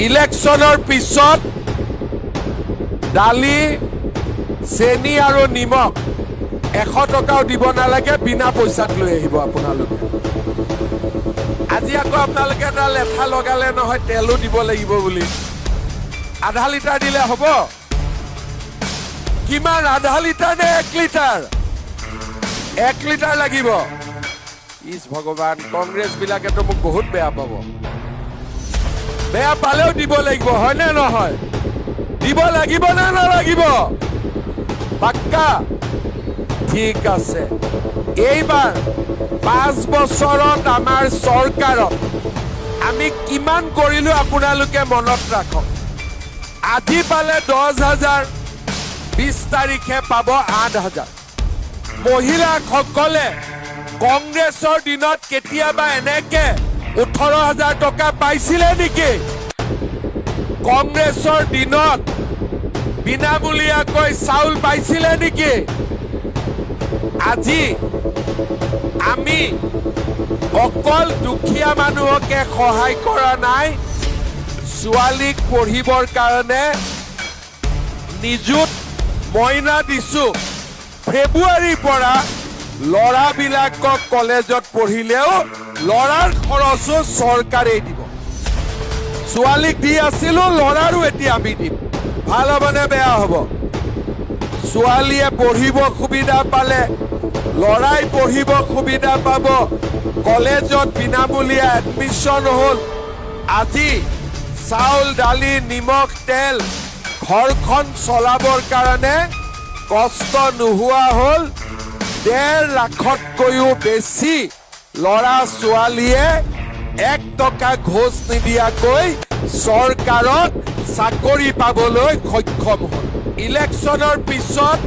ইলেকশনৰ পিছত দালি চেনি আৰু নিমখ 100 টকাও দিব নালাগে বিনা পইচাত লৈ আহিব আপোনালোকে আজি আকৌ আপোনালোকে এটা লেঠা লগালে নহয় তেলো দিব লাগিব বুলি আধা লিটাৰ দিলে হ'ব কিমান আধা লিটাৰ নে 1 লিটাৰ 1 লিটাৰ লাগিব ইস ভগৱান কংগ্ৰেছ বিলাকেতো মোক বহুত বেয়া পাব বেয়া পালেও দিব লাগিব হয় নে নহয় দিব লাগিব না নালাগিব পাক্কা ঠিক আছে এইবাৰ 5 বছৰত আমাৰ চৰকাৰত আমি কিমান কৰিলো আপোনালোকে মনত ৰাখক আজি পালে 10,000 20 তাৰিখে পাব 8,000 মহিলাসকলে কংগ্ৰেছৰ দিনত কেতিয়াবা এনেকে 18,000 টকা পাইছিলে নেকি কংগ্ৰেছৰ দিনত বিনামূলীয়াকৈ চাউল পাইছিলে নেকি আজি আমি অকল দুখীয়া মানুহকে সহায় কৰা নাই ছোৱালীক পঢ়িবৰ কাৰণে নিযুত মইনা দিছো ফেব্ৰুৱাৰীৰ পৰা লৰাবিলাকক কলেজত পঢ়িলেও লৰাৰ খৰচো চৰকাৰে দিব ছোৱালীক দি আছিলো লৰাৰো এতিয়া আমি দিম ভাল হ'বনে বেয়া হ'ব ছোৱালীয়ে পঢ়িব সুবিধা পালে লৰাই পঢ়িব সুবিধা পাব কলেজত বিনামূলীয়া এডমিশন হ'ল আজি চাউল দালি নিমখ তেল ঘৰখন চলাবৰ কাৰণে কষ্ট নোহোৱা হ'ল 1.5 লাখতকৈও বেছি লৰা ছোৱালীয়ে 1 টকা ঘোষ নিদিয়াকৈ চৰকাৰত চাকৰি পাবলৈ সক্ষম হ'ল ইলেকশনৰ পিছত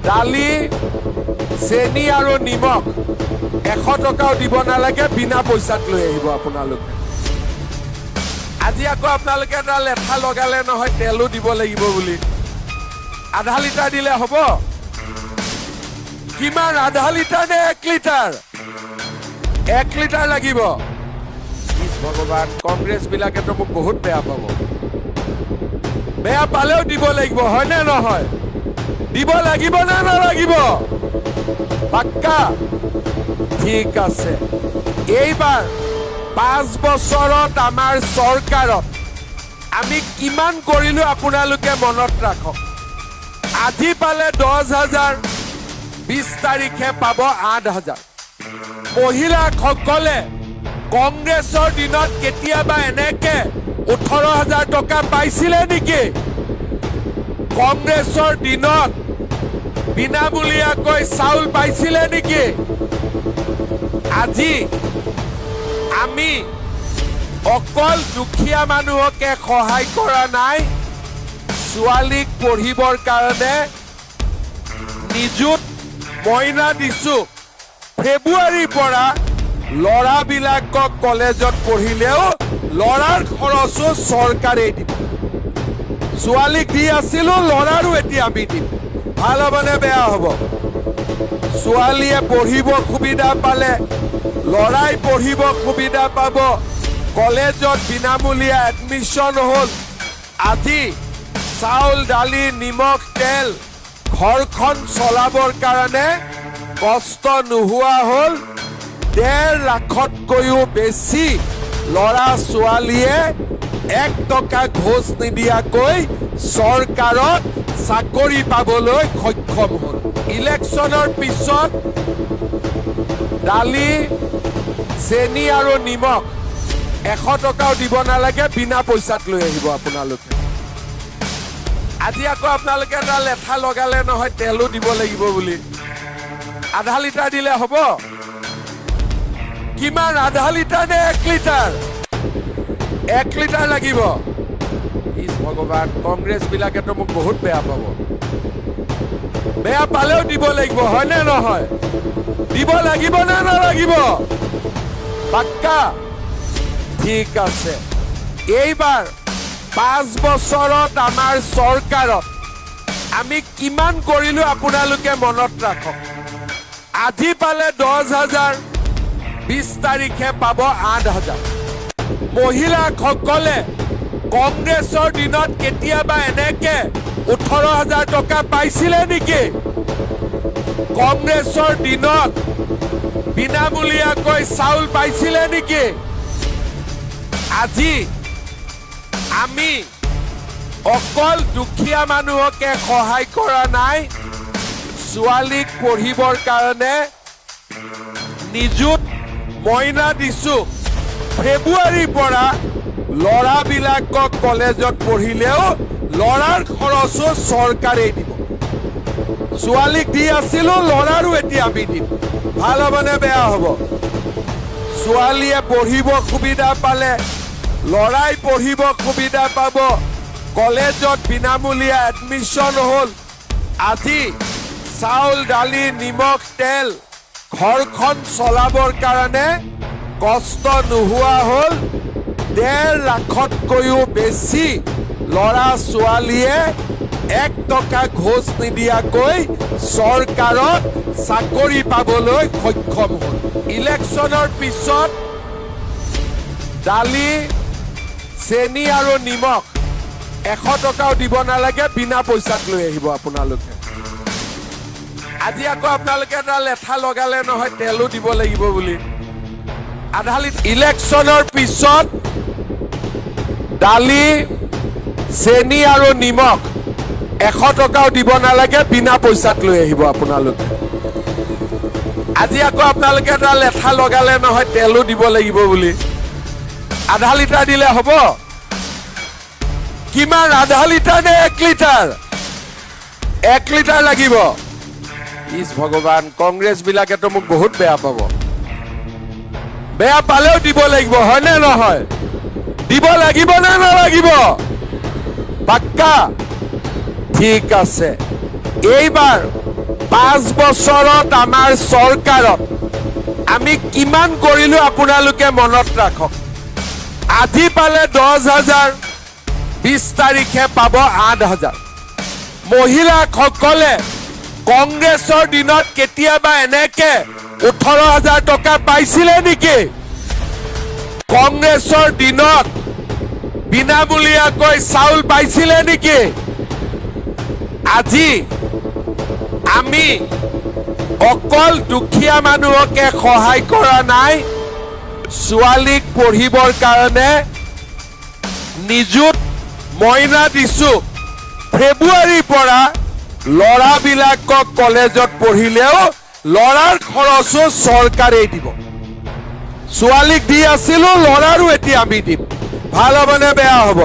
দালি চেনি আৰু নিমখ 100 টকাও দিব নালাগে বিনা পইচাত লৈ আহিব আপোনালোকে আজি আকৌ আপোনালোকে এটা লেঠা লগালে নহয় তেলো দিব লাগিব বুলি আধা লিটাৰ দিলে হ'ব কিমান আধা লিটাৰ নে 1 লিটাৰ 1 লিটাৰ লাগিব ভগৱান কংগ্ৰেছ বিলাকেতো মোক বহুত বেয়া পাব বেয়া পালেও দিব লাগিব হয় নে নহয় দিব লাগিব না নালাগিব পাক্কা ঠিক আছে এইবাৰ 5 বছৰত আমাৰ চৰকাৰত আমি কিমান কৰিলো আপোনালোকে মনত ৰাখক আজি পালে 10,000 20 তাৰিখে পাব 8,000 মহিলাসকলে কংগ্ৰেছৰ দিনত কেতিয়াবা এনেকে 18,000 টকা পাইছিলে নেকি কংগ্ৰেছৰ দিনত বিনামূলীয়াকৈ চাউল পাইছিলে নেকি আজি আমি অকল দুখীয়া মানুহকে সহায় কৰা নাই ছোৱালীক পঢ়িবৰ কাৰণে নিযুত মইনা দিছো ফেব্ৰুৱাৰীৰ পৰা লৰাবিলাকক কলেজত পঢ়িলেও লৰাৰ খৰচো চৰকাৰে দিব ছোৱালীক দি আছিলো লৰাৰো এতিয়া আমি দিম ভাল হ'বনে বেয়া হ'ব ছোৱালীয়ে পঢ়িব সুবিধা পালে লৰাই পঢ়িব সুবিধা পাব কলেজত বিনামূলীয়া এডমিশন হ'ল আজি চাউল দালি নিমখ তেল ঘৰখন চলাবৰ কাৰণে কষ্ট নোহোৱা হ'ল 1.5 লাখতকৈও বেছি লৰা ছোৱালীয়ে 1 টকা ঘোষ নিদিয়াকৈ চৰকাৰত চাকৰি পাবলৈ সক্ষম হ'ল ইলেকশনৰ পিছত দালি চেনি আৰু নিমখ 100 টকাও দিব নালাগে বিনা পইচাত লৈ আহিব আপোনালোকে আজি আকৌ আপোনালোকে এটা লেঠা লগালে নহয় তেলো দিব লাগিব বুলি আধা লিটাৰ দিলে হ'ব কিমান আধা লিটাৰ নে 1 লিটাৰ 1 লিটাৰ লাগিব ইস ভগৱান কংগ্ৰেছ বিলাকেতো মোক বহুত বেয়া পাব বেয়া পালেও দিব লাগিব হয় নে নহয় দিব লাগিব না নালাগিব পাক্কা ঠিক আছে এইবাৰ 5 বছৰত আমাৰ চৰকাৰত আমি কিমান কৰিলো আপোনালোকে মনত ৰাখক আজি পালে 10,000 20 তাৰিখে পাব 8,000 মহিলাসকলে কংগ্ৰেছৰ দিনত কেতিয়াবা এনেকে 18,000 টকা পাইছিলে নেকি? কংগ্ৰেছৰ দিনত বিনামূলীয়াকৈ চাউল পাইছিলে নেকি? আজি আমি অকল দুখীয়া মানুহকে সহায় কৰা নাই, ছোৱালীক পঢ়িবৰ কাৰণে নিযুত মইনা দিছো। ফেব্ৰুৱাৰীৰ পৰা ল'ৰাবিলাকক কলেজত পঢ়িলেও ল'ৰাৰ খৰচো চৰকাৰে দিব। ছোৱালীক দি আছিলো, ল'ৰাৰো এতিয়া আমি দিম। ভাল হ'বনে বেয়া হ'ব? ছোৱালীয়ে পঢ়িব সুবিধা পালে ল'ৰাই পঢ়িব সুবিধা পাব। কলেজত বিনামূলীয়া এডমিশ্যন হ'ল। আজি চাউল দালি নিমখ তেল ঘৰখন চলাবৰ কাৰণে কষ্ট নোহোৱা হ'ল। 1.5 লাখতকৈও বেছি ল'ৰা ছোৱালীয়ে 1 টকা ঘোষ নিদিয়াকৈ চৰকাৰত চাকৰি পাবলৈ সক্ষম হ'ল। ইলেকশ্যনৰ পিছত দালি চেনি আৰু নিমখ 100 টকাও দিব নালাগে, বিনা পইচাত লৈ আহিব আপোনালোকে। আজি আকৌ আপোনালোকে এটা লেঠা লগালে নহয় তেলো দিব লাগিব বুলি। আধা লিটাৰ ইলেকশ্যনৰ পিছত দালি চেনি আৰু নিমখ 100 টকাও দিব নালাগে, বিনা পইচাত লৈ আহিব আপোনালোকে। আজি আকৌ আপোনালোকে এটা লেঠা লগালে নহয় তেলো দিব লাগিব বুলি। আধা লিটাৰ দিলে হ'ব? কিমান, আধা লিটাৰ নে 1 লিটাৰ? 1 লিটাৰ লাগিব। ইছ ভগৱান, কংগ্ৰেছ বিলাকেতো মোক বহুত বেয়া পাব। বেয়া পালেও দিব লাগিব, হয়নে নহয়? দিব লাগিব নে নালাগিব? পাক্কা? ঠিক আছে। এইবাৰ 5 বছৰত আমাৰ চৰকাৰত আমি কিমান কৰিলো আপোনালোকে মনত ৰাখক। আজি পালে 10,000, 20 তাৰিখে পাব 8,000। মহিলাসকলে কংগ্ৰেছৰ দিনত কেতিয়াবা এনেকে 18,000 টকা পাইছিলে নেকি? কংগ্ৰেছৰ দিনত বিনামূলীয়াকৈ চাউল পাইছিলে নেকি? আজি আমি অকল দুখীয়া মানুহকে সহায় কৰা নাই, ছোৱালীক পঢ়িবৰ কাৰণে নিযুত মইনা দিছো। ফেব্ৰুৱাৰীৰ পৰা ল'ৰাবিলাকক কলেজত পঢ়িলেও ল'ৰাৰ খৰচো চৰকাৰেই দিব। ছোৱালীক দি আছিলো, ল'ৰাৰো এতিয়া আমি দিম। ভাল হ'বনে বেয়া হ'ব?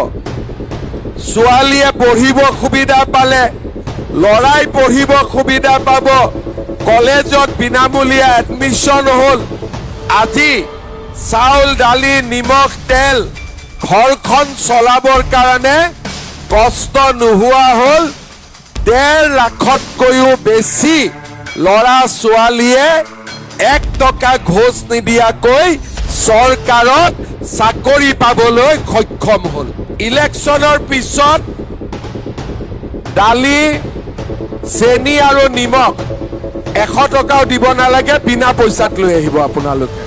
ছোৱালীয়ে পঢ়িব সুবিধা পালে ল'ৰাই পঢ়িব সুবিধা পাব। কলেজত বিনামূলীয়া এডমিশ্যন হ'ল। আজি চাউল দালি নিমখ তেল ঘৰখন চলাবৰ কাৰণে কষ্ট নোহোৱা হ'ল। 1.5 লাখতকৈও বেছি ল'ৰা ছোৱালীয়ে 1 টকা ঘোষ নিদিয়াকৈ চৰকাৰত চাকৰি পাবলৈ সক্ষম হ'ল। ইলেকশ্যনৰ পিছত দালি চেনি আৰু নিমখ 100 টকাও দিব নালাগে, বিনা পইচাত লৈ আহিব আপোনালোকে।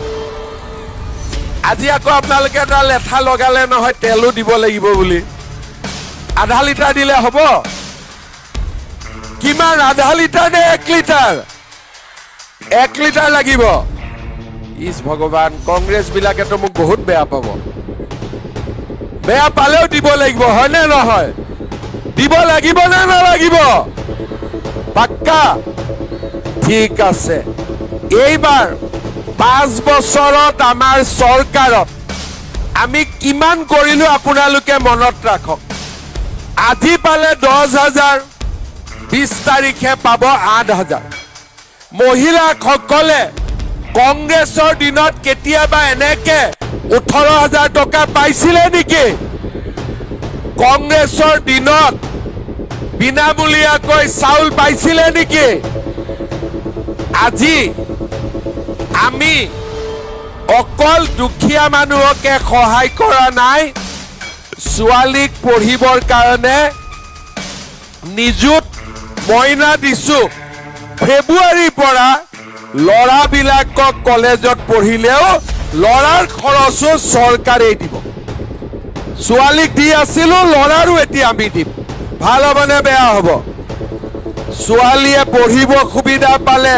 আজি আকৌ আপোনালোকে এটা লেঠা লগালে নহয় তেলো দিব লাগিব বুলি। আধা লিটাৰ দিলে হ'ব? কিমান, আধা লিটাৰ নে 1 লিটাৰ? 1 লিটাৰ লাগিব। ইছ ভগৱান, কংগ্ৰেছ বিলাকেতো মোক বহুত বেয়া পাব। বেয়া পালেও দিব লাগিব, হয়নে নহয়? দিব লাগিব নে নালাগিব? পাক্কা? ঠিক আছে। এইবাৰ 5 বছৰত আমাৰ চৰকাৰত আমি কিমান কৰিলো আপোনালোকে মনত ৰাখক। আজি পালে 10,000, 20 তাৰিখে পাব 8,000। মহিলাসকলে কংগ্ৰেছৰ দিনত কেতিয়াবা এনেকে 18,000 টকা পাইছিলে নেকি? কংগ্ৰেছৰ দিনত বিনামূলীয়াকৈ চাউল পাইছিলে নেকি? আজি আমি অকল দুখীয়া মানুহকে সহায় কৰা নাই, ছোৱালীক পঢ়িবৰ কাৰণে নিযুত মইনা দিছো। ফেব্ৰুৱাৰীৰ পৰা ল'ৰাবিলাকক কলেজত পঢ়িলেও লৰাৰ খৰচো চৰকাৰেই দিব ছোৱালীক দি আছিলো লৰাৰো এতিয়া আমি দিম ভাল হ'বনে বেয়া হ'ব ছোৱালীয়ে পঢ়িব সুবিধা পালে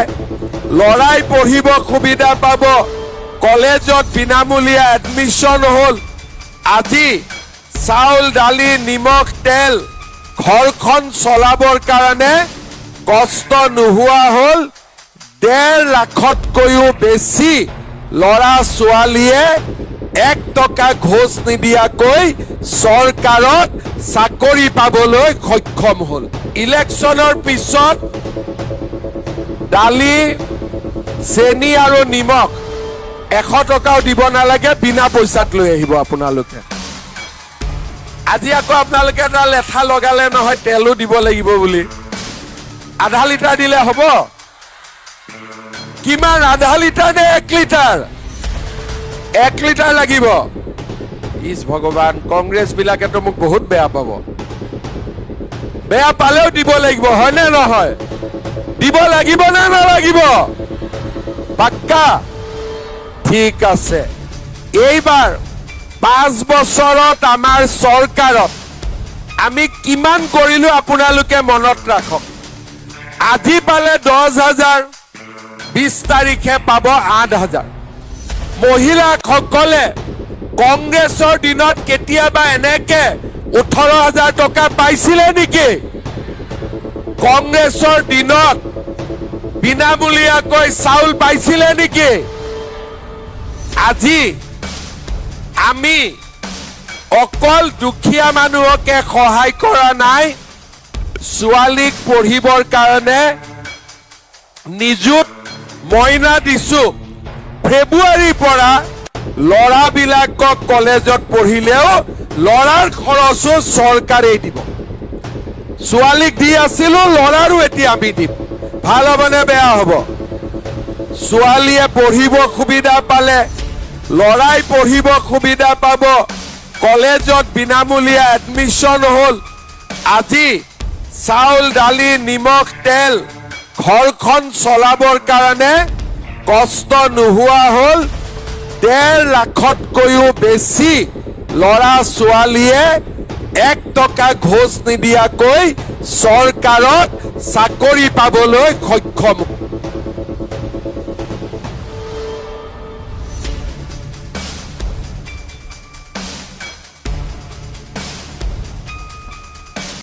লৰাই পঢ়িব সুবিধা পাব কলেজত বিনামূলীয়া এডমিশন হ'ল আজি চাউল দালি নিমখ তেল ঘৰখন চলাবৰ কাৰণে কষ্ট নোহোৱা হ'ল 1.5 লাখতকৈও বেছি লৰা ছোৱালীয়ে 1 টকা ঘোষ নিদিয়াকৈ চৰকাৰত চাকৰি পাবলৈ সক্ষম হ'ল ইলেকশ্যনৰ পিছত দালি চেনি আৰু নিমখ 100 টকাও দিব নালাগে বিনা পইচাত লৈ আহিব আপোনালোকে আজি আকৌ আপোনালোকে এটা লেঠা লগালে নহয় তেলো দিব লাগিব বুলি আধা লিটাৰ দিলে হ'ব কিমান আধা লিটাৰ নে 1 লিটাৰ 1 লিটাৰ লাগিব ইস ভগৱান কংগ্ৰেছ বিলাকেতো মোক বহুত বেয়া পাব বেয়া পালেও দিব লাগিব হয় নে নহয় দিব লাগিব না নালাগিব পাক্কা ঠিক আছে এইবাৰ 5 বছৰত আমাৰ চৰকাৰত আমি কিমান কৰিলো আপোনালোকে মনত ৰাখক আজি পালে 10,000 20 তাৰিখে পাব 8,000 মহিলাসকলে কংগ্ৰেছৰ দিনত কেতিয়াবা এনেকে 18,000 টকা পাইছিলে নেকি কংগ্ৰেছৰ দিনত বিনামূলীয়াকৈ চাউল পাইছিলে নেকি আজি আমি অকল দুখীয়া মানুহকে সহায় কৰা নাই ছোৱালীক পঢ়িবৰ কাৰণে নিযুত মইনা দিছো ফেব্ৰুৱাৰীৰ পৰা লৰাবিলাকক কলেজত পঢ়িলেও লৰাৰ খৰচো চৰকাৰেই দিব ছোৱালীক দি আছিলো লৰাৰো এতিয়া আমি দিম ভাল হ'বনে বেয়া হ'ব ছোৱালীয়ে পঢ়িব সুবিধা পালে লৰাই পঢ়িব সুবিধা পাব কলেজত বিনামূলীয়া এডমিশন হ'ল আজি চাউল দালি নিমখ তেল ঘৰখন চলাবৰ কাৰণে কষ্ট নোহোৱা হ'ল 1.5 লাখতকৈও বেছি লৰা ছোৱালীয়ে 1 টকা ঘোষ নিদিয়াকৈ চৰকাৰত চাকৰি পাবলৈ সক্ষম